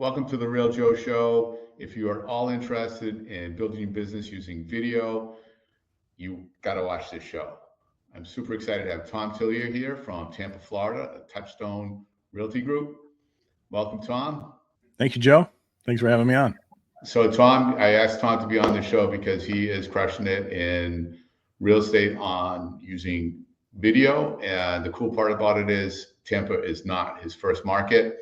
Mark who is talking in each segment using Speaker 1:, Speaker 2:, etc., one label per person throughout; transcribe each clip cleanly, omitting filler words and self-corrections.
Speaker 1: Welcome to the Real Joe Show. If you are all interested in building your business using video, you got to watch this show. I'm super excited to have Thom here from Tampa, Florida, Touchstone Realty Group. Welcome, Thom.
Speaker 2: Thank you, Joe. Thanks for having me on.
Speaker 1: So, Thom, I asked Thom to be on the show because he is crushing it in real estate on using video. And the cool part about it is Tampa is not his first market.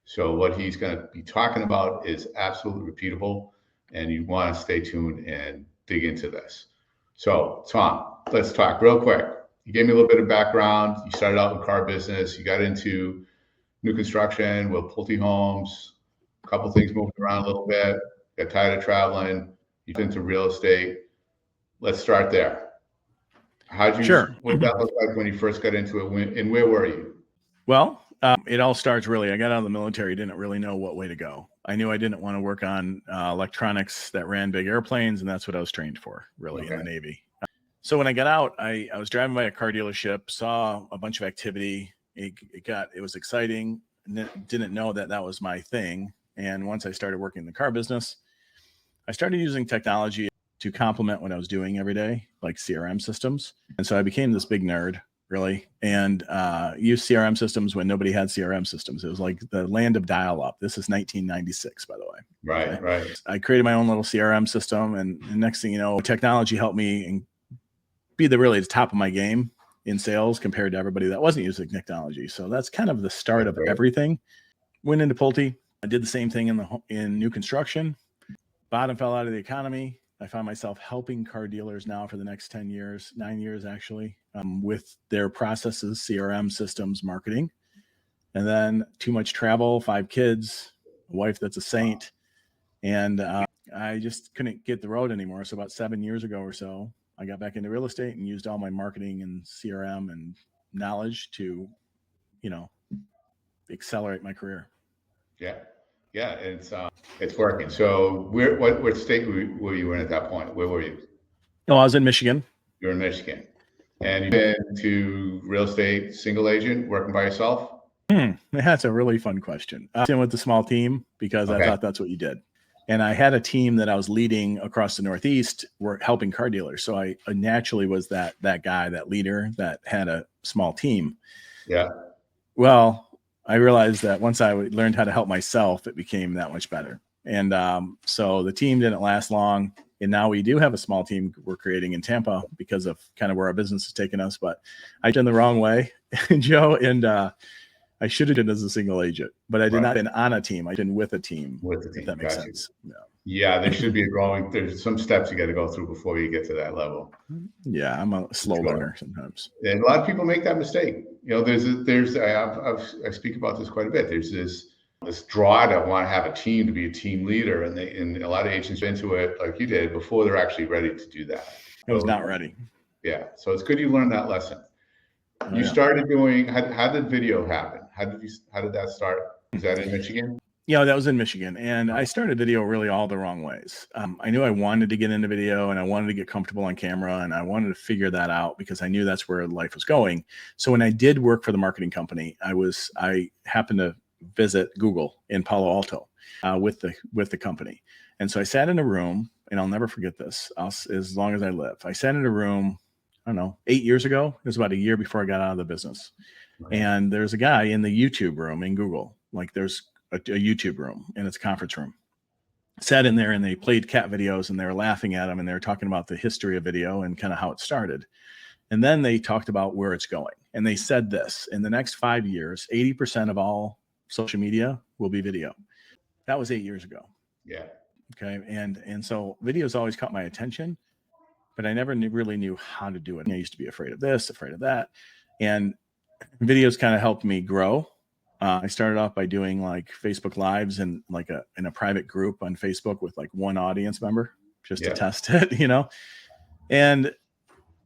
Speaker 1: So what he's going to be talking about is absolutely repeatable, and you want to stay tuned and dig into this. So, Thom, let's talk real quick. You gave me a little bit of background. You started out in the car business. You got into new construction with Pulte Homes. A couple things moved around a little bit. Got tired of traveling. You went into real estate. Let's start there.
Speaker 2: Sure.
Speaker 1: What did that look like when you first got into it, and where were you?
Speaker 2: Well, it all starts really. I got out of the military, didn't really know what way to go. I knew I didn't want to work on electronics that ran big airplanes, and that's what I was trained for, really, in the Navy. So when I got out, I was driving by a car dealership, saw a bunch of activity. It was exciting. Didn't know that was my thing. And once I started working in the car business, I started using technology to complement what I was doing every day, like CRM systems. And so I became this big nerd, really, and used CRM systems when nobody had CRM systems. It was like the land of dial-up. This is 1996, by the way.
Speaker 1: Right.
Speaker 2: I created my own little CRM system, and the next thing you know, technology helped me and be the top of my game in sales compared to everybody that wasn't using technology. So that's kind of the start of everything. Went into Pulte. I did the same thing in new construction. Bottom fell out of the economy. I found myself helping car dealers now for the next 9 years actually, with their processes, CRM systems, marketing. And then too much travel, 5 kids, a wife that's a saint. And I just couldn't get the road anymore. So about 7 years ago or so, I got back into real estate and used all my marketing and CRM and knowledge to, accelerate my career.
Speaker 1: Yeah, it's working. So what state were you in at that point? Where were you?
Speaker 2: Oh, I was in Michigan.
Speaker 1: You're in Michigan. And you've been to real estate, single agent, working by yourself?
Speaker 2: That's a really fun question. I was in with the small team because I thought that's what you did. And I had a team that I was leading across the Northeast, helping car dealers. So I naturally was that guy, that leader that had a small team.
Speaker 1: Yeah.
Speaker 2: Well, I realized that once I learned how to help myself, it became that much better. And so the team didn't last long. And now we do have a small team we're creating in Tampa because of kind of where our business has taken us. But I did the wrong way, Joe, and I should have done as a single agent, but I did not been on a team. I did with a team. If that makes sense.
Speaker 1: Yeah, there should be there's some steps you got to go through before you get to that level.
Speaker 2: Yeah, I'm a slow learner sometimes.
Speaker 1: And a lot of people make that mistake. I speak about this quite a bit. There's this draw to want to have a team, to be a team leader, and a lot of agents into it like you did before they're actually ready to do that.
Speaker 2: I was not ready.
Speaker 1: Yeah, so it's good you learned that lesson. You started doing. How did video happen? How did that start? Was that in Michigan?
Speaker 2: Yeah, that was in Michigan. And I started video really all the wrong ways. I knew I wanted to get into video and I wanted to get comfortable on camera, and I wanted to figure that out because I knew that's where life was going. So when I did work for the marketing company, I happened to visit Google in Palo Alto with the company. And so I sat in a room, and I'll never forget this as long as I live. I sat in a room, I don't know, 8 years ago. It was about a year before I got out of the business. And there's a guy in the YouTube room in Google. Like there's a YouTube room, and it's a conference room. Sat in there, and they played cat videos, and they were laughing at them, and they were talking about the history of video and kind of how it started. And then they talked about where it's going. And they said this: in the next 5 years, 80% of all social media will be video. That was 8 years ago.
Speaker 1: Yeah.
Speaker 2: Okay. And so video's always caught my attention, but I never really knew how to do it. I used to be afraid of this, afraid of that. And videos kind of helped me grow. I started off by doing like Facebook Lives and in a private group on Facebook with like one audience member just to test it, and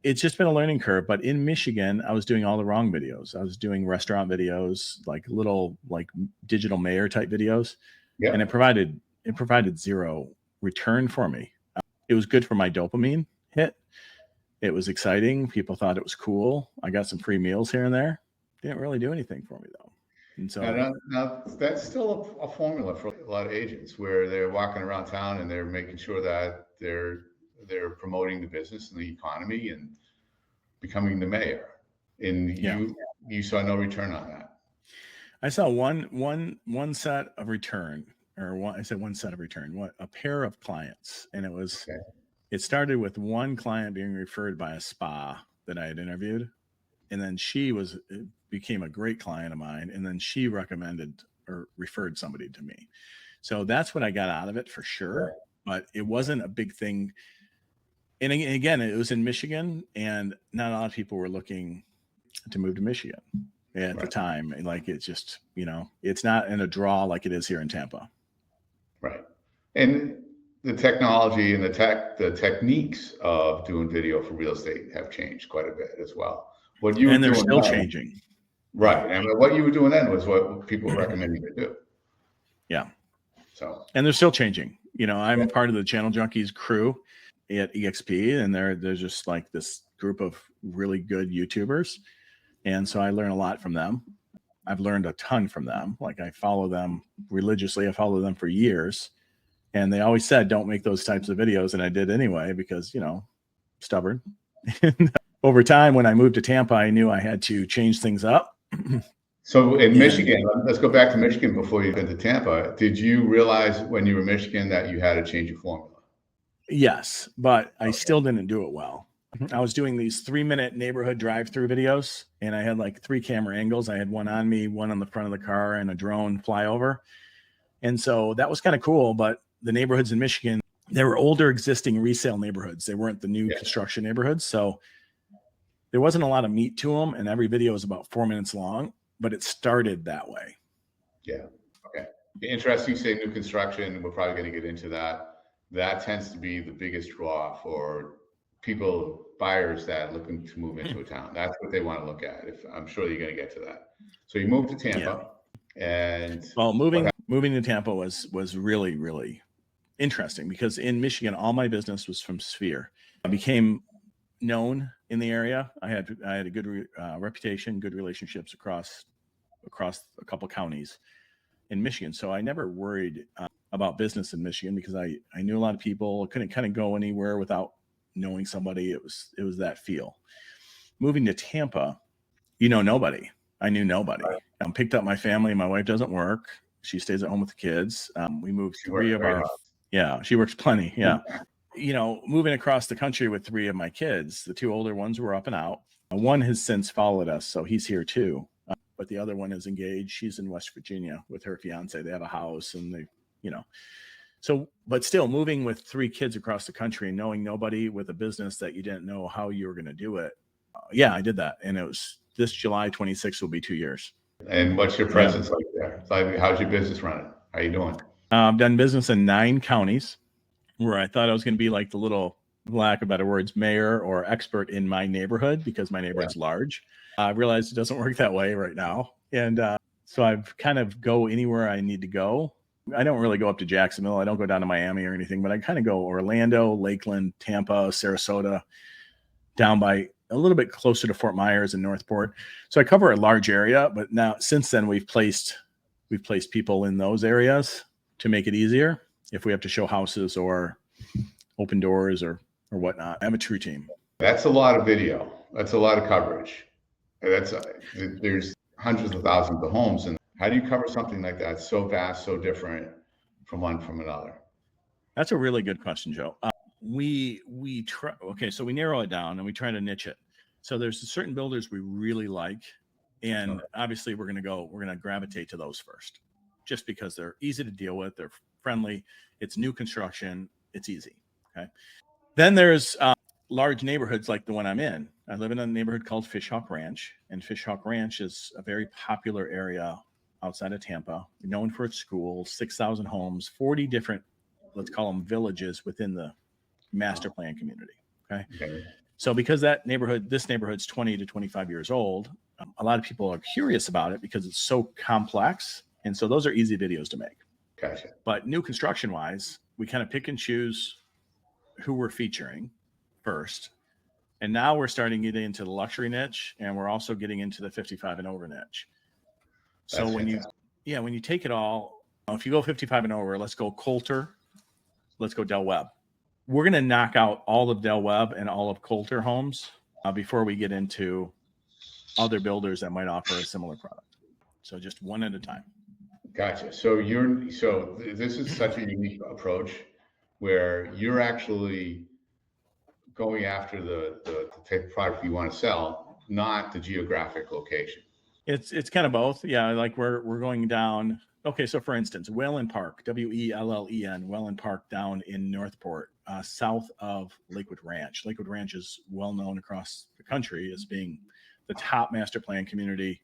Speaker 2: it's just been a learning curve. But in Michigan, I was doing all the wrong videos. I was doing restaurant videos, like little like digital mayor type videos, and it provided zero return for me. It was good for my dopamine hit. It was exciting. People thought it was cool. I got some free meals here and there. Didn't really do anything for me though. And so
Speaker 1: Now that's still a formula for a lot of agents where they're walking around town and they're making sure that they're promoting the business and the economy and becoming the mayor. And
Speaker 2: yeah,
Speaker 1: you saw no return on that.
Speaker 2: I saw one set of return, or one, I said one set of return, a pair of clients. And
Speaker 1: Okay.
Speaker 2: it started with one client being referred by a spa that I had interviewed. And then became a great client of mine. And then she recommended or referred somebody to me. So that's what I got out of it for sure. But it wasn't a big thing. And again, it was in Michigan, and not a lot of people were looking to move to Michigan at the time. Like, it's just, it's not in a draw like it is here in Tampa.
Speaker 1: Right. And the technology and the techniques of doing video for real estate have changed quite a bit as well. What you were
Speaker 2: And they're
Speaker 1: doing
Speaker 2: still
Speaker 1: then,
Speaker 2: changing.
Speaker 1: right? And what you were doing then was what people recommend you to do.
Speaker 2: Yeah.
Speaker 1: So,
Speaker 2: and they're still changing. I'm part of the Channel Junkies crew at EXP, and they're just like this group of really good YouTubers. And so I learn a lot from them. I've learned a ton from them. Like, I follow them religiously. I followed them for years. And they always said, don't make those types of videos. And I did anyway, because, stubborn. Over time, when I moved to Tampa, I knew I had to change things up.
Speaker 1: So in Michigan, let's go back to Michigan before you went to Tampa. Did you realize when you were in Michigan that you had to change your formula?
Speaker 2: Yes, but I still didn't do it well. I was doing these 3-minute neighborhood drive-through videos, and I had like 3 camera angles. I had one on me, one on the front of the car, and a drone flyover. And so that was kind of cool. But the neighborhoods in Michigan, they were older existing resale neighborhoods. They weren't the new construction neighborhoods. So there wasn't a lot of meat to them. And every video was about 4 minutes long, but it started that way.
Speaker 1: Yeah. Okay. Interesting. You say new construction. We're probably going to get into that. That tends to be the biggest draw for people, buyers that looking to move into a town. That's what they want to look at. I'm sure you're going to get to that. So you moved to Tampa, and
Speaker 2: moving to Tampa was really, really interesting, because in Michigan, all my business was from Sphere. I became known in the area. I had a good reputation, good relationships across a couple counties in Michigan. So I never worried about business in Michigan, because I knew a lot of people. Couldn't kind of go anywhere without knowing somebody. It was that feel. Moving to Tampa, nobody. I knew nobody. Picked up my family. My wife doesn't work. She stays at home with the kids. We moved she works plenty. Yeah. Moving across the country with 3 of my kids. The 2 older ones were up and out. One has since followed us, so he's here too. But the other one is engaged. She's in West Virginia with her fiance. They have a house, and so, but still moving with 3 kids across the country and knowing nobody, with a business that you didn't know how you were going to do it. I did that. And it was this July 26th will be 2 years.
Speaker 1: And what's your presence like there? Like, how's your business running? How you doing?
Speaker 2: I've done business in 9 counties, where I thought I was going to be like the little, lack of better words, mayor or expert in my neighborhood, because my neighborhood's large. I realized it doesn't work that way right now. And so I've kind of go anywhere I need to go. I don't really go up to Jacksonville. I don't go down to Miami or anything, but I kind of go Orlando, Lakeland, Tampa, Sarasota, down by a little bit closer to Fort Myers and Northport. So I cover a large area, but now since then we've placed people in those areas to make it easier if we have to show houses or open doors or whatnot. I have a true team.
Speaker 1: That's a lot of video. That's a lot of coverage. There's hundreds of thousands of homes. And how do you cover something like that so vast, so different from one from another?
Speaker 2: That's a really good question, Joe. We try. Okay, so we narrow it down and we try to niche it. So there's certain builders we really like, and obviously we're going to gravitate to those first, just because they're easy to deal with, they're friendly, it's new construction, it's easy. Okay. Then there's large neighborhoods like the one I'm in. I live in a neighborhood called Fishhawk Ranch, and Fishhawk Ranch is a very popular area outside of Tampa, known for its schools, 6,000 homes, 40 different, let's call them villages within the master plan community. Okay. So because this neighborhood's 20 to 25 years old, a lot of people are curious about it because it's so complex. And so those are easy videos to make.
Speaker 1: Gotcha.
Speaker 2: But new construction wise, we kind of pick and choose who we're featuring first. And now we're starting to get into the luxury niche, and we're also getting into the 55 and over niche. So
Speaker 1: That's
Speaker 2: when
Speaker 1: fantastic.
Speaker 2: when you take it all, if you go 55 and over, let's go Coulter, let's go Del Webb. We're going to knock out all of Del Webb and all of Coulter homes before we get into other builders that might offer a similar product. So just one at a time.
Speaker 1: Gotcha. So this is such a unique approach where you're actually going after the type of product you want to sell, not the geographic location.
Speaker 2: It's kind of both. Yeah, like we're going down. Okay, so for instance, Wellen Park, Wellen, Wellen Park down in Northport, south of Lakewood Ranch. Lakewood Ranch is well known across the country as being the top master plan community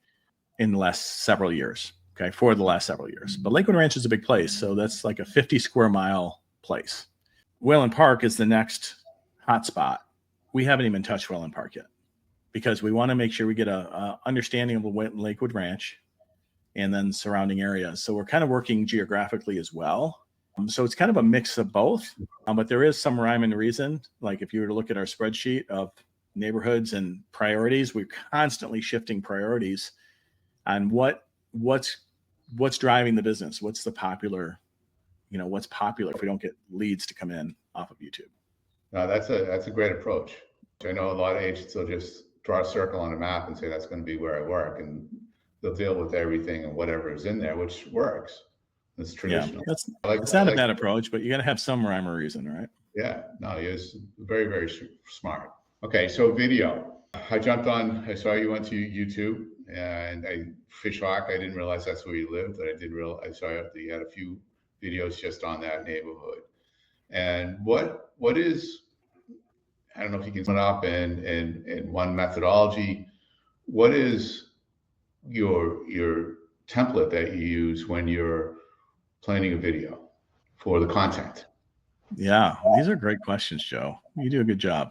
Speaker 2: in the last several years. Okay, for the last several years. But Lakewood Ranch is a big place, so that's like a 50 square mile place. Wellen Park is the next hotspot. We haven't even touched Wellen Park yet because we want to make sure we get a understanding of Lakewood Ranch and then surrounding areas. So we're kind of working geographically as well. So it's kind of a mix of both, but there is some rhyme and reason. Like if you were to look at our spreadsheet of neighborhoods and priorities, we're constantly shifting priorities on what's driving the business. What's the popular, what's popular if we don't get leads to come in off of YouTube.
Speaker 1: No, that's a great approach. I know a lot of agents will just draw a circle on a map and say that's going to be where I work, and they'll deal with everything and whatever is in there, which works. It's traditional.
Speaker 2: Yeah, it's not a bad approach, but you got to have some rhyme or reason, right?
Speaker 1: Yeah, no, it's very, very smart. Okay, so video. I saw you went to YouTube and Fishhawk. I didn't realize that's where you lived, but I saw that you had a few videos just on that neighborhood. And what is, I don't know if you can sum it up in one methodology. What is your template that you use when you're planning a video for the content?
Speaker 2: Yeah, these are great questions, Joe. You do a good job.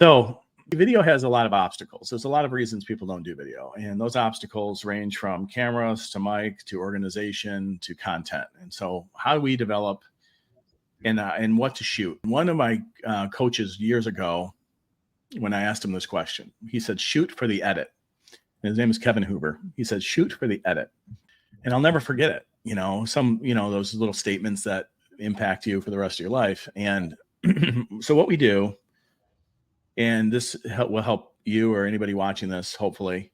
Speaker 2: So video has a lot of obstacles. There's a lot of reasons people don't do video. And those obstacles range from cameras to mic to organization to content. And so how do we develop and what to shoot? One of my coaches years ago, when I asked him this question, he said, shoot for the edit. And his name is Kevin Huber. He said, shoot for the edit. And I'll never forget it. Those little statements that impact you for the rest of your life. And so what we do, and this will help you or anybody watching this, hopefully,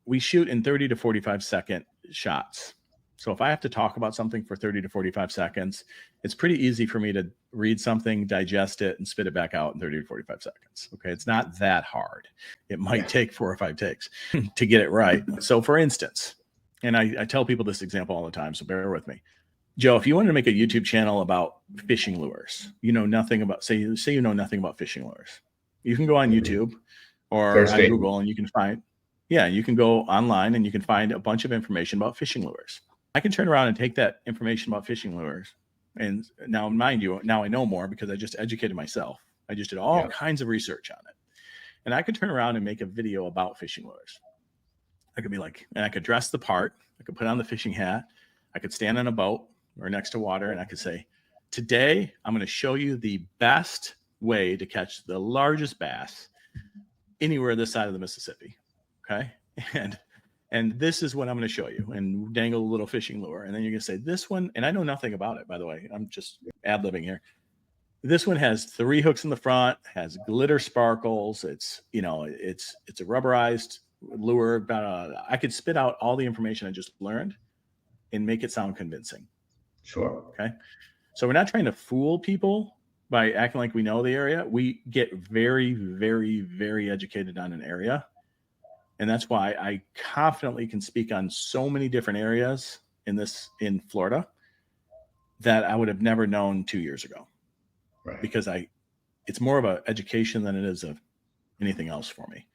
Speaker 2: we shoot in 30 to 45 second shots. So if I have to talk about something for 30 to 45 seconds, it's pretty easy for me to read something, digest it, and spit it back out in 30 to 45 seconds. Okay. It's not that hard. It might take 4 or 5 takes to get it right. So for instance, and I tell people this example all the time, so bear with me. Joe, if you wanted to make a YouTube channel about fishing lures, say you know nothing about fishing lures, you can go on YouTube or on Google and you can go online and you can find a bunch of information about fishing lures. I can turn around and take that information about fishing lures. And now, mind you, now I know more because I just educated myself. I just did all kinds of research on it. And I could turn around and make a video about fishing lures. I could be like, and I could dress the part. I could put on the fishing hat. I could stand on a boat or next to water. And I could say, today, I'm going to show you the best way to catch the largest bass anywhere this side of the Mississippi. Okay. And this is what I'm going to show you, and dangle a little fishing lure. And then you're going to say this one, and I know nothing about it, by the way. I'm just ad-libbing here. This one has 3 hooks in the front, has glitter sparkles. It's a rubberized lure. I could spit out all the information I just learned and make it sound convincing.
Speaker 1: Sure.
Speaker 2: Okay. So we're not trying to fool people by acting like we know the area. We get very, very, very educated on an area. And that's why I confidently can speak on so many different areas in Florida that I would have never known 2 years ago.
Speaker 1: Right.
Speaker 2: Because it's more of an education than it is of anything else for me.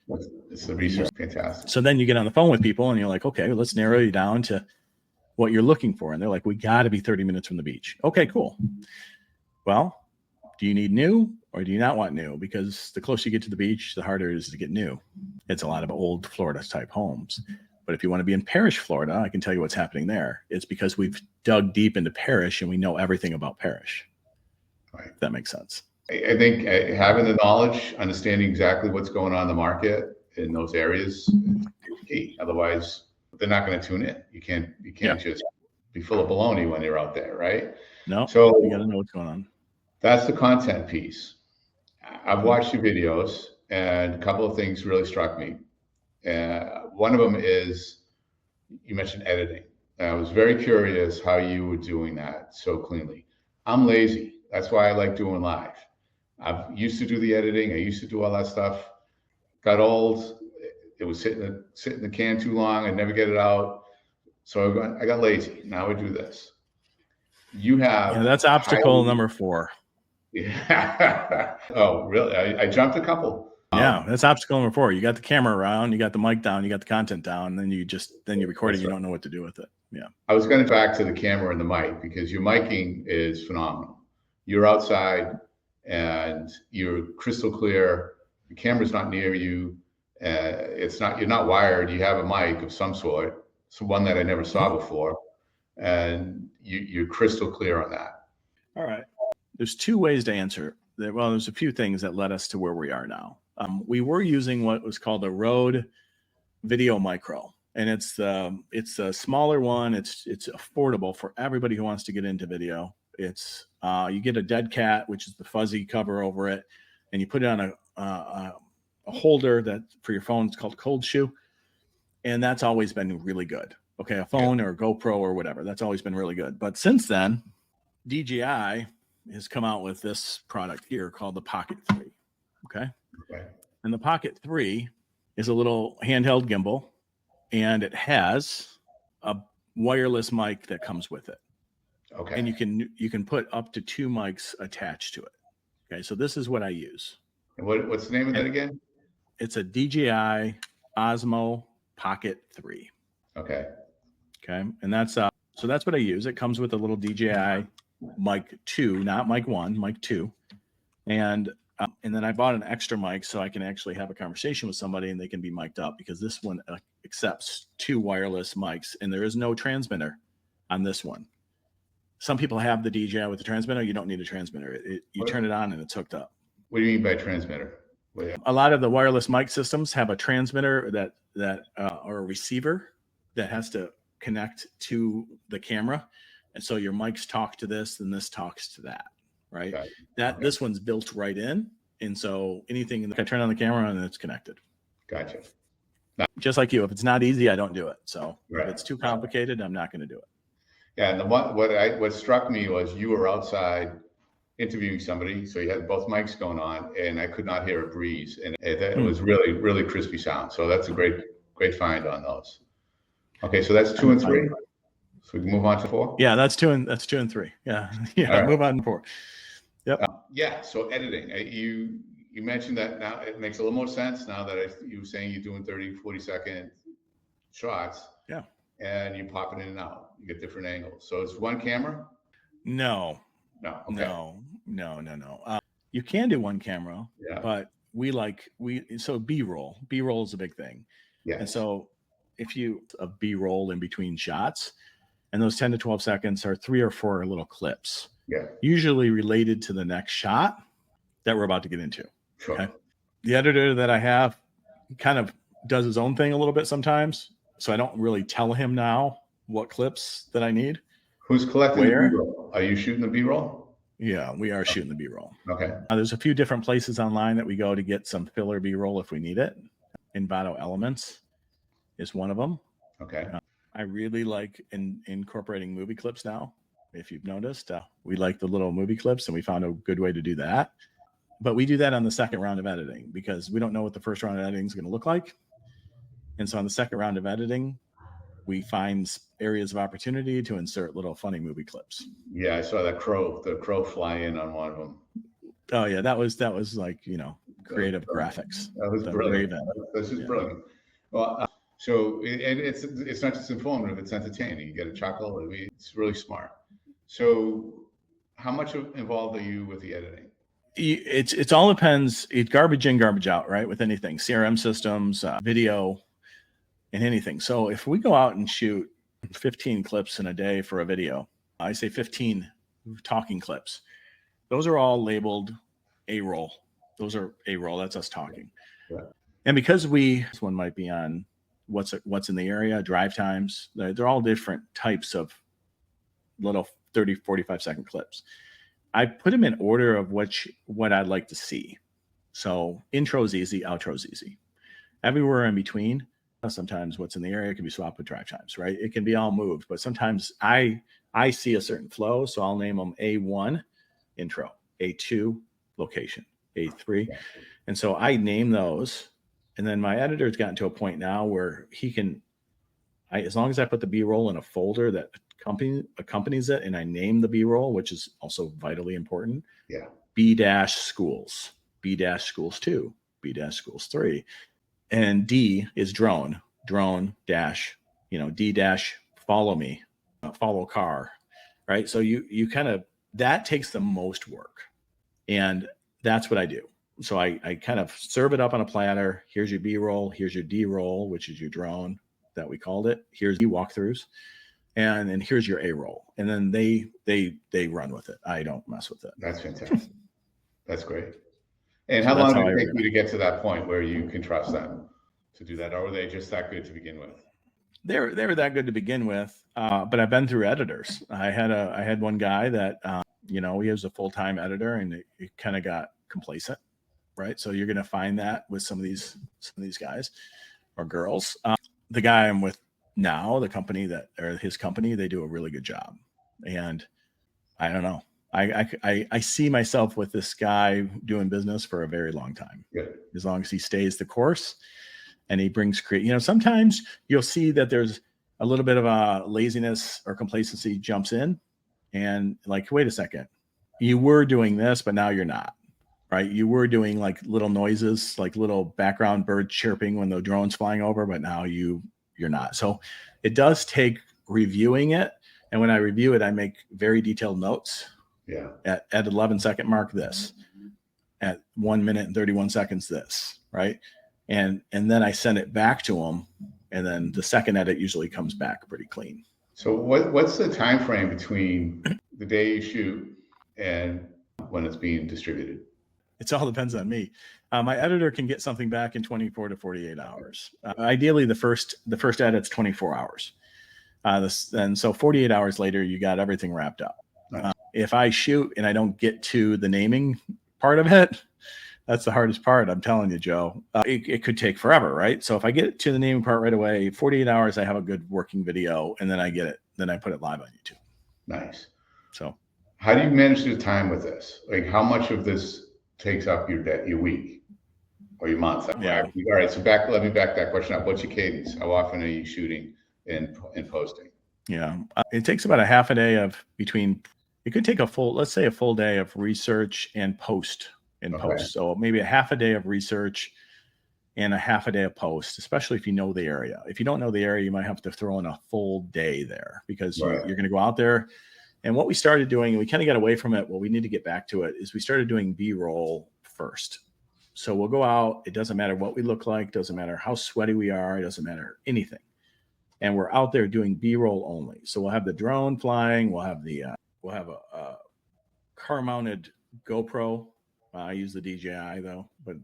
Speaker 1: It's the research. Fantastic.
Speaker 2: So then you get on the phone with people and you're like, okay, let's narrow you down to what you're looking for. And they're like, we got to be 30 minutes from the beach. Okay, cool. Well, do you need new or do you not want new? Because the closer you get to the beach, the harder it is to get new. It's a lot of old Florida type homes. But if you want to be in Parrish, Florida, I can tell you what's happening there. It's because we've dug deep into Parrish and we know everything about Parrish.
Speaker 1: Right.
Speaker 2: If that makes sense.
Speaker 1: I think having the knowledge, understanding exactly what's going on in the market in those areas is key. Otherwise, they're not going to tune in. You
Speaker 2: Yeah.
Speaker 1: can't just be full of baloney when you're out there, right?
Speaker 2: No,
Speaker 1: So
Speaker 2: you got to know what's going on.
Speaker 1: that's the content piece. I've watched your videos, and a couple of things really struck me. One of them is you mentioned editing. And I was very curious how you were doing that so cleanly. I'm lazy. That's why I like doing live. I used to do the editing. I used to do all that stuff. Got old. It was sit in the can too long. I never get it out. So I got lazy. Now I do this. You have
Speaker 2: that's obstacle number 4.
Speaker 1: Yeah. Oh, really? I jumped a couple.
Speaker 2: Yeah, that's obstacle number 4. You got the camera around, you got the mic down, you got the content down, and then you're recording. You don't know what to do with it. Yeah.
Speaker 1: I was going to back to the camera and the mic because your miking is phenomenal. You're outside and you're crystal clear. The camera's not near you. You're not wired. You have a mic of some sort. It's one that I never saw before. And you're crystal clear on that.
Speaker 2: All right. There's 2 ways to answer. Well, there's a few things that led us to where we are now. We were using what was called a Rode Video Micro, and it's a smaller one. It's affordable for everybody who wants to get into video. It's you get a dead cat, which is the fuzzy cover over it, and you put it on a holder that for your phone. It's called Cold Shoe, and that's always been really good. Okay, a phone or a GoPro or whatever, that's always been really good. But since then, DJI has come out with this product here called the Pocket 3. Okay. And the Pocket 3 is a little handheld gimbal, and it has a wireless mic that comes with it.
Speaker 1: Okay.
Speaker 2: And you can put up to 2 mics attached to it. Okay. So this is what I use.
Speaker 1: And what's the name of that again?
Speaker 2: It's a DJI Osmo Pocket 3.
Speaker 1: Okay.
Speaker 2: Okay. And that's so that's what I use. It comes with a little DJI mic 2, not mic 1, mic 2. And then I bought an extra mic so I can actually have a conversation with somebody and they can be mic'd up, because this one accepts 2 wireless mics and there is no transmitter on this one. Some people have the DJI with the transmitter. You don't need a transmitter. You turn it on and it's hooked up.
Speaker 1: What do you mean by transmitter?
Speaker 2: A lot of the wireless mic systems have a transmitter or a receiver that has to connect to the camera. And so your mics talk to this and this talks to that, right? This one's built right in. And so anything, I turn on the camera and it's connected.
Speaker 1: Gotcha.
Speaker 2: Just like you, if it's not easy, I don't do it. So if it's too complicated, I'm not going to do it.
Speaker 1: Yeah. And what struck me was you were outside interviewing somebody. So you had both mics going on and I could not hear a breeze. And it was really, really crispy sound. So that's a great find on those. Okay. So that's 2 and 3. So we can move on to 4.
Speaker 2: Yeah, that's 2 and 3. Yeah. Right. Move on to 4. Yep.
Speaker 1: Yeah. So editing, you mentioned that now it makes a little more sense now that you were saying you're doing 30, 40-second shots.
Speaker 2: Yeah.
Speaker 1: And you pop it in and out. You get different angles. So it's one camera?
Speaker 2: No.
Speaker 1: Okay.
Speaker 2: No. You can do one camera, but so B-roll. B-roll is a big thing.
Speaker 1: Yeah.
Speaker 2: And so if you a B-roll in between shots, and those 10 to 12 seconds are 3 or 4 little clips, usually related to the next shot that we're about to get into.
Speaker 1: Sure. Okay.
Speaker 2: The editor that I have kind of does his own thing a little bit sometimes, so I don't really tell him now what clips that I need.
Speaker 1: Who's collecting the B-roll? Are you shooting the B-roll?
Speaker 2: Yeah, we are shooting the B-roll.
Speaker 1: Okay.
Speaker 2: There's a few different places online that we go to get some filler B-roll if we need it. Envato Elements is one of them.
Speaker 1: Okay.
Speaker 2: I really like incorporating movie clips now. If you've noticed, we like the little movie clips, and we found a good way to do that. But we do that on the second round of editing because we don't know what the first round of editing is going to look like. And so on the second round of editing, we find areas of opportunity to insert little funny movie clips.
Speaker 1: Yeah, I saw the crow fly in on one of them.
Speaker 2: Oh yeah, that was like, creative graphics.
Speaker 1: That was brilliant. This is brilliant. Well, so it's not just informative; it's entertaining. You get a chuckle. It's really smart. So, how much involved are you with the editing?
Speaker 2: It's all depends. It's garbage in, garbage out, right? With anything, CRM systems, video, and anything. So if we go out and shoot 15 clips in a day for a video, I say 15 talking clips. Those are all labeled A-roll. Those are A-roll. That's us talking. Yeah. And because this one might be on what's in the area, drive times. They're all different types of little 30, 45-second clips. I put them in order of what I'd like to see. So intro's easy, outro's easy. Everywhere in between, sometimes what's in the area can be swapped with drive times, right? It can be all moved, but sometimes I see a certain flow, so I'll name them A1 intro, A2 location, A3. And so I name those, and then my editor's gotten to a point now where he can, as long as I put the B-roll in a folder that accompanies it, and I name the B-roll, which is also vitally important.
Speaker 1: Yeah.
Speaker 2: B-schools, B-schools 2, B-schools 3. And D is drone dash, D dash follow me, follow car, right? So you kind of, that takes the most work, and that's what I do. So I kind of serve it up on a platter. Here's your B-roll, here's your D-roll, which is your drone that we called it. Here's the walkthroughs, and then here's your A-roll. And then they run with it. I don't mess with it.
Speaker 1: That's fantastic. That's great. And how long did it take you to get to that point where you can trust them to do that? Or were they just that good to begin with?
Speaker 2: They were that good to begin with, but I've been through editors. I had one guy that he was a full-time editor, and it kind of got complacent, right? So you're going to find that with some of these guys or girls. The guy I'm with now, his company, they do a really good job, and I don't know. I see myself with this guy doing business for a very long time.
Speaker 1: Good.
Speaker 2: As long as he stays the course and he brings sometimes you'll see that there's a little bit of a laziness or complacency jumps in, and like, wait a second, you were doing this, but now you're not, right? You were doing like little noises, like little background bird chirping when the drone's flying over, but now you're not. So it does take reviewing it. And when I review it, I make very detailed notes.
Speaker 1: Yeah.
Speaker 2: At 11-second mark, this. At 1 minute and 31 seconds, this, right? And then I send it back to them, and then the second edit usually comes back pretty clean.
Speaker 1: So what's the time frame between the day you shoot and when it's being distributed?
Speaker 2: It all depends on me. My editor can get something back in 24 to 48 hours. Ideally, the first edit's 24 hours. And so 48 hours later, you got everything wrapped up.
Speaker 1: Nice.
Speaker 2: If I shoot and I don't get to the naming part of it, that's the hardest part. I'm telling you, Joe. It could take forever, right? So if I get to the naming part right away, 48 hours, I have a good working video, and then I get it. Then I put it live on YouTube.
Speaker 1: Nice.
Speaker 2: So
Speaker 1: how do you manage your time with this? Like, how much of this takes up your day, your week, or your month?
Speaker 2: Yeah.
Speaker 1: All right. So let me back that question up. What's your cadence? How often are you shooting and posting?
Speaker 2: Yeah. It takes about a half a day it could take let's say a full day of research and post. So maybe a half a day of research and a half a day of post, especially if you know the area. If you don't know the area, you might have to throw in a full day there, because you're going to go out there. And what we started doing, and we kind of got away from it, we need to get back to it, is we started doing B-roll first. So we'll go out. It doesn't matter what we look like. Doesn't matter how sweaty we are. It doesn't matter anything. And we're out there doing B-roll only. So we'll have the drone flying. We'll have a car-mounted GoPro. I use the DJI though, but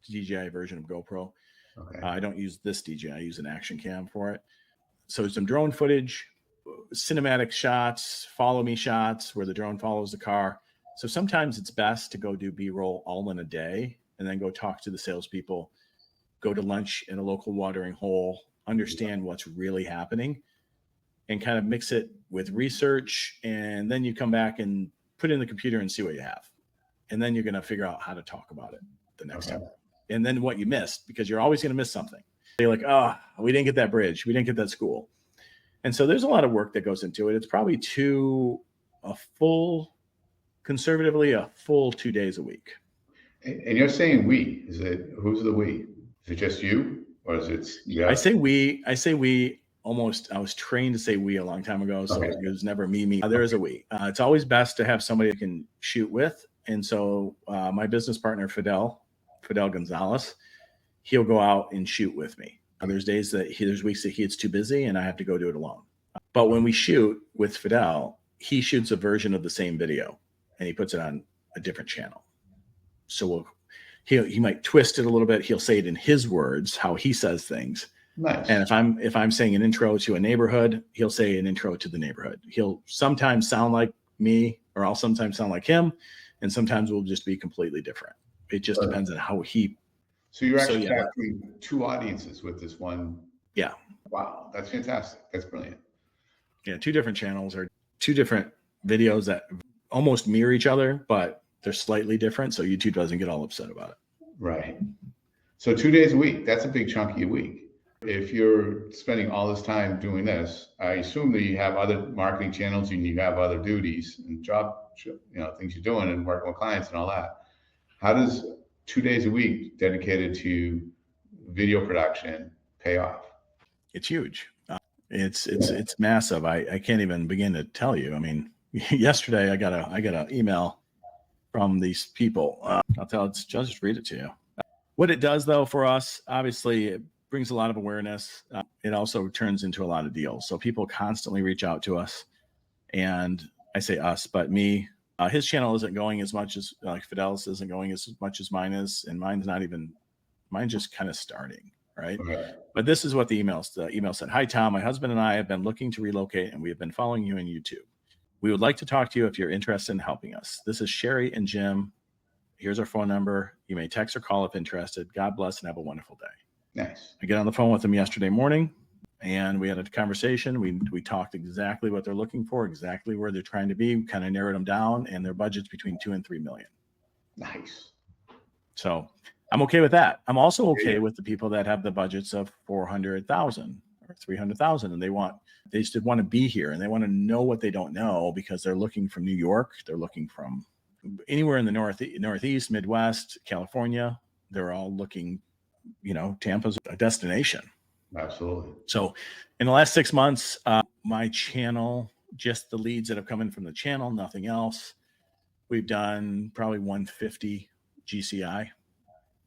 Speaker 2: DJI version of GoPro.
Speaker 1: Okay.
Speaker 2: I don't use this DJI. I use an action cam for it. So some drone footage, cinematic shots, follow me shots where the drone follows the car. So sometimes it's best to go do B-roll all in a day and then go talk to the salespeople, go to lunch in a local watering hole, understand what's really happening, and kind of mix it with research. And then you come back and put it in the computer and see what you have. And then you're going to figure out how to talk about it the next time. And then what you missed, because you're always going to miss something. You're like, we didn't get that bridge. We didn't get that school. And so there's a lot of work that goes into it. It's probably conservatively a full 2 days a week.
Speaker 1: And you're saying we, who's the we? Is it just you, or is it? Yeah.
Speaker 2: I say we almost. I was trained to say we a long time ago. So it was never me. There is a we. It's always best to have somebody you can shoot with. And so my business partner, Fidel Gonzalez, he'll go out and shoot with me. There's weeks that he's too busy and I have to go do it alone. But when we shoot with Fidel, he shoots a version of the same video and he puts it on a different channel. So he might twist it a little bit. He'll say it in his words, how he says things.
Speaker 1: Nice.
Speaker 2: And if I'm saying an intro to a neighborhood, he'll say an intro to the neighborhood. He'll sometimes sound like me, or I'll sometimes sound like him, and sometimes we'll just be completely different. It just depends on how he.
Speaker 1: So you're actually capturing two audiences with this one.
Speaker 2: Yeah.
Speaker 1: Wow, that's fantastic. That's brilliant.
Speaker 2: Yeah, two different channels or two different videos that almost mirror each other, but they're slightly different, so YouTube doesn't get all upset about it.
Speaker 1: Right. So 2 days a week, that's a big chunk of your week. If you're spending all this time doing this, I assume that you have other marketing channels and you have other duties and things you're doing and working with clients and all that. How does 2 days a week dedicated to video production pay off?
Speaker 2: It's huge. It's massive. I can't even begin to tell you. I mean, yesterday I got an email from these people. I'll just read it to you. What it does though for us, obviously, it brings a lot of awareness. It also turns into a lot of deals. So people constantly reach out to us, and I say us, but me. His channel isn't going as much as Fidelis isn't going as much as mine is, and mine's just kind of starting, right?
Speaker 1: Okay.
Speaker 2: But this is what the email said. Hi, Tom. My husband and I have been looking to relocate, and we have been following you on YouTube. We would like to talk to you if you're interested in helping us. This is Sherry and Jim. Here's our phone number. You may text or call if interested. God bless and have a wonderful day.
Speaker 1: Nice.
Speaker 2: I get on the phone with them yesterday morning, and we had a conversation. We talked exactly what they're looking for, exactly where they're trying to be. We kind of narrowed them down, and their budget's between $2 and $3 million.
Speaker 1: Nice.
Speaker 2: So I'm okay with that. I'm also okay with the people that have the budgets of 400,000 or 300,000, and they just want to be here, and they want to know what they don't know because they're looking from New York. They're looking from anywhere in the Northeast, Midwest, California. They're all looking, Tampa's a destination.
Speaker 1: Absolutely.
Speaker 2: So in the last 6 months, my channel, just the leads that have come in from the channel, nothing else. We've done probably 150 GCI.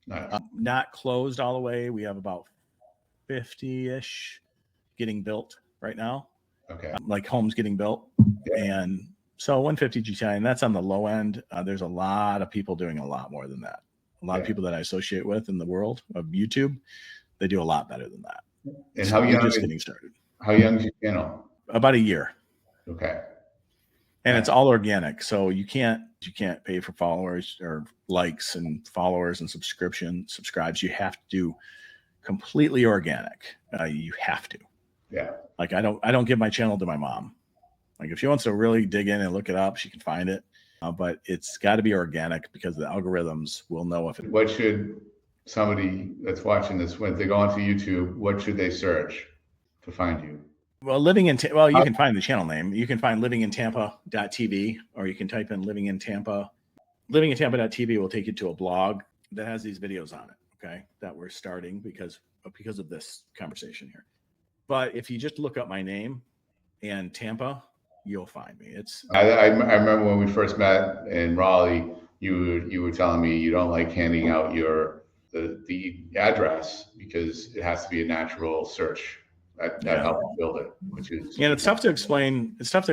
Speaker 1: Nice.
Speaker 2: Not closed all the way. We have about 50-ish getting built right now.
Speaker 1: Okay.
Speaker 2: Like homes getting built.
Speaker 1: Yeah.
Speaker 2: And so 150 GCI, and that's on the low end. There's a lot of people doing a lot more than that. A lot of people that I associate with in the world of YouTube, they do a lot better than that.
Speaker 1: And
Speaker 2: so we're just getting started.
Speaker 1: How young is your channel?
Speaker 2: About a year.
Speaker 1: Okay.
Speaker 2: And it's all organic. So you can't pay for followers or likes and followers and subscribes. You have to do completely organic. You have to.
Speaker 1: Yeah.
Speaker 2: Like I don't give my channel to my mom. Like if she wants to really dig in and look it up, she can find it. But it's got to be organic because the algorithms will know if it.
Speaker 1: What should somebody that's watching this, when they go onto YouTube, what should they search to find you?
Speaker 2: Well, you can find the channel name. You can find livingintampa.tv, or you can type in living in Tampa. Livingintampa.tv will take you to a blog that has these videos on it. Okay, that we're starting because of this conversation here. But if you just look up my name and Tampa, you'll find me.
Speaker 1: I remember when we first met in Raleigh, you were telling me you don't like handing out the address because it has to be a natural search. That helps build it, and
Speaker 2: it's tough to explain. It sounds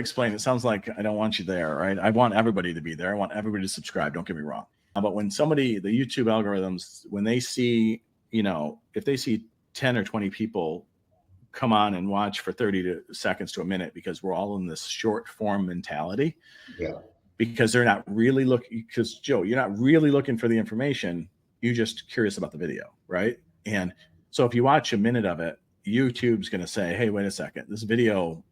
Speaker 2: like I don't want you there, right? I want everybody to be there. I want everybody to subscribe. Don't get me wrong. But when the YouTube algorithms, when they see, if they see 10 or 20 people come on and watch for 30 seconds to a minute, because we're all in this short form mentality.
Speaker 1: Yeah.
Speaker 2: Because they're not really looking, because Joe, you're not really looking for the information. You're just curious about the video, right? And so if you watch a minute of it, YouTube's going to say, hey, wait a second, this video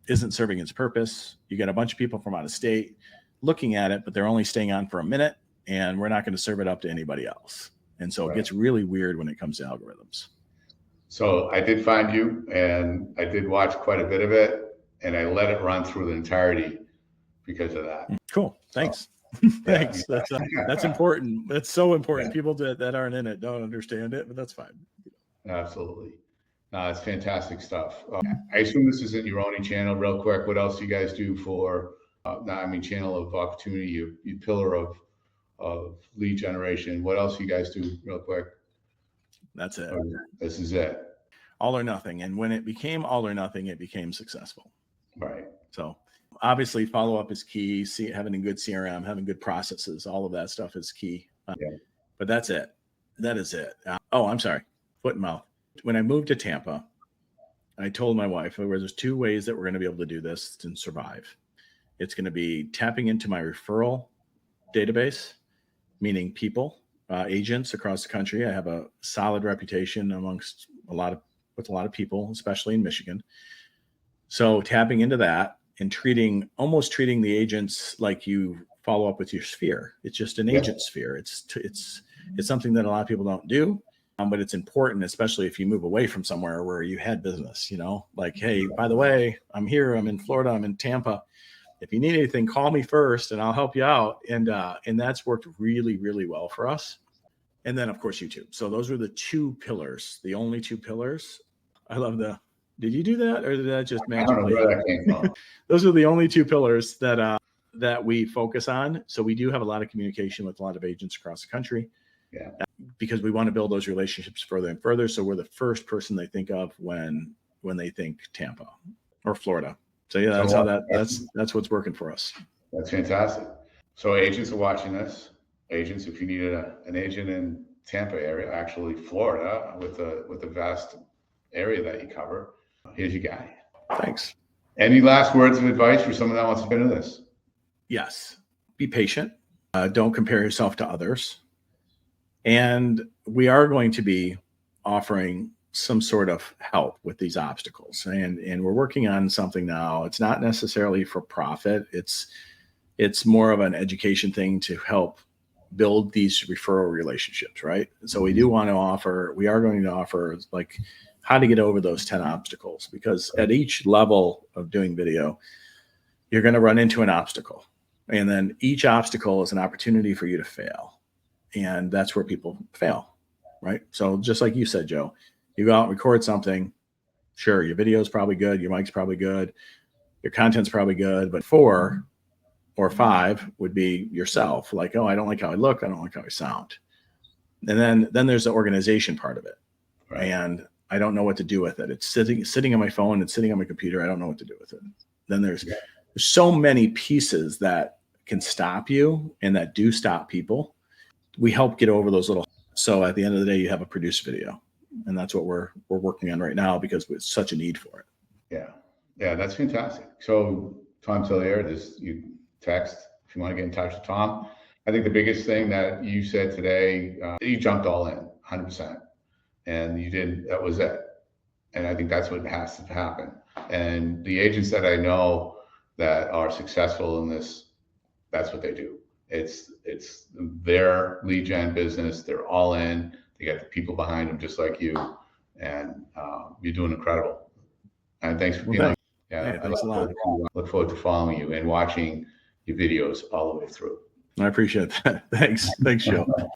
Speaker 2: isn't serving its purpose. You got a bunch of people from out of state looking at it, but they're only staying on for a minute, and we're not going to serve it up to anybody else. And so it gets really weird when it comes to algorithms.
Speaker 1: So I did find you, and I did watch quite a bit of it, and I let it run through the entirety because of that.
Speaker 2: Cool. Thanks. Thanks. That's important. That's so important. Yeah. People that aren't in it don't understand it, but that's fine.
Speaker 1: Absolutely. It's fantastic stuff. I assume this isn't your only channel. Real quick, what else do you guys do for? Channel of opportunity, you pillar of lead generation. What else do you guys do? Real quick.
Speaker 2: That's it.
Speaker 1: This is it.
Speaker 2: All or nothing. And when it became all or nothing, it became successful.
Speaker 1: Right.
Speaker 2: So obviously, follow up is key. Having a good CRM, having good processes, all of that stuff is key. But that's it. That is it. I'm sorry. Foot and mouth. When I moved to Tampa, I told my wife, there's 2 ways that we're going to be able to do this and survive. It's going to be tapping into my referral database, meaning people, agents across the country. I have a solid reputation amongst with a lot of people, especially in Michigan. So tapping into that and almost treating the agents like you follow up with your sphere. It's just an agent sphere. It's something that a lot of people don't do. But it's important, especially if you move away from somewhere where you had business, like, hey, by the way, I'm here, I'm in Florida, I'm in Tampa. If you need anything, call me first and I'll help you out. And that's worked really, really well for us. And then of course, YouTube. So those are the 2 pillars, the only 2 pillars. I love did you do that? Or did that just magically?
Speaker 1: I don't know where that came from.
Speaker 2: Those are the only 2 pillars that we focus on. So we do have a lot of communication with a lot of agents across the country.
Speaker 1: Yeah.
Speaker 2: Because we want to build those relationships further and further. So we're the first person they think of when they think Tampa or Florida. So yeah, that's what's working for us.
Speaker 1: That's fantastic. So agents are watching this. Agents, if you needed an agent in Tampa area, actually Florida, with a vast area that you cover, here's your guy.
Speaker 2: Thanks.
Speaker 1: Any last words of advice for someone that wants to get into this?
Speaker 2: Yes. Be patient. Don't compare yourself to others. And we are going to be offering some sort of help with these obstacles. And we're working on something now. It's not necessarily for profit. It's more of an education thing to help build these referral relationships, right? So we are going to offer like how to get over those 10 obstacles, because at each level of doing video, you're going to run into an obstacle. And then each obstacle is an opportunity for you to fail. And that's where people fail, right? So just like you said, Joe, you go out and record something. Sure, your video is probably good. Your mic's probably good. Your content's probably good. But 4 or 5 would be yourself. Like, oh, I don't like how I look. I don't like how I sound. And then there's the organization part of it. Right. And I don't know what to do with it. It's sitting on my phone. It's sitting on my computer. I don't know what to do with it. Then there's so many pieces that can stop you and that do stop people. We help get over those little. So at the end of the day, you have a produced video, and that's what we're working on right now because there's such a need for it.
Speaker 1: Yeah, that's fantastic. So Thom Tillier, you text if you want to get in touch with Thom. I think the biggest thing that you said today, you jumped all in 100%, and you didn't. That was it. And I think that's what has to happen. And the agents that I know that are successful in this, that's what they do. It's their lead gen business. They're all in. They got the people behind them, just like you, and you're doing incredible. And thanks for being on.
Speaker 2: Yeah, thanks a lot.
Speaker 1: Look forward to following you and watching your videos all the way through.
Speaker 2: I appreciate that. Thanks, Joe.